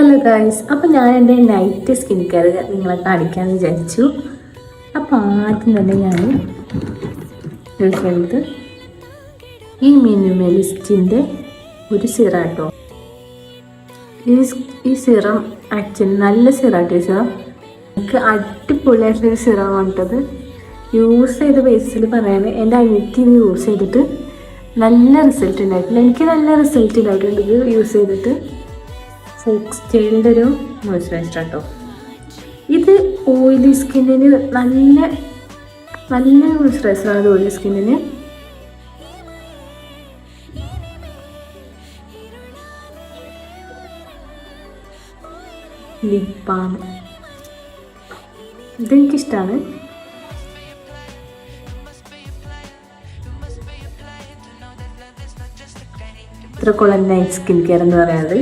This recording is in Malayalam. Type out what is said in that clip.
ഹലോ ഗൈസ്, അപ്പോൾ ഞാൻ എൻ്റെ നൈറ്റ് സ്കിൻ കെയർ നിങ്ങളെ കാണിക്കാമെന്ന് വിചാരിച്ചു. അപ്പോൾ ആദ്യം തന്നെ ഞാൻ യൂസ് ചെയ്യുന്നത് ഈ മിനിമലിസ്റ്റിൻ്റെ ഒരു സിറാട്ടോ. ഈ സിറം ആക്ച്വലി നല്ല സിറാട്ടോ. ഈ സിറം എനിക്ക് അടിപൊളിയായിട്ടൊരു സിറം വന്നിട്ടത് യൂസ് ചെയ്ത ബേസിൽ പറയാൻ എൻ്റെ അനിയത്തി ഇത് യൂസ് ചെയ്തിട്ട് നല്ല റിസൾട്ട് ഉണ്ടായിട്ടില്ല. എനിക്ക് നല്ല റിസൾട്ട് ഉണ്ടായിട്ടുണ്ട് ഇത് യൂസ് ചെയ്തിട്ട്. ഫോക്സ് ടെയിലിൻ്റെ ഒരു മോയ്സ്ചറൈസർ കേട്ടോ. ഇത് ഓയിലി സ്കിന്നിന് നല്ല മോയ്സ്ചറൈസറാണ്. ഓയിലി സ്കിന്നിന് ലിപ് ബാം ഇതെനിക്കിഷ്ടമാണ്. ഇത്രക്കുള്ള നൈറ്റ് സ്കിൻ കെയർ എന്ന് പറയുന്നത്.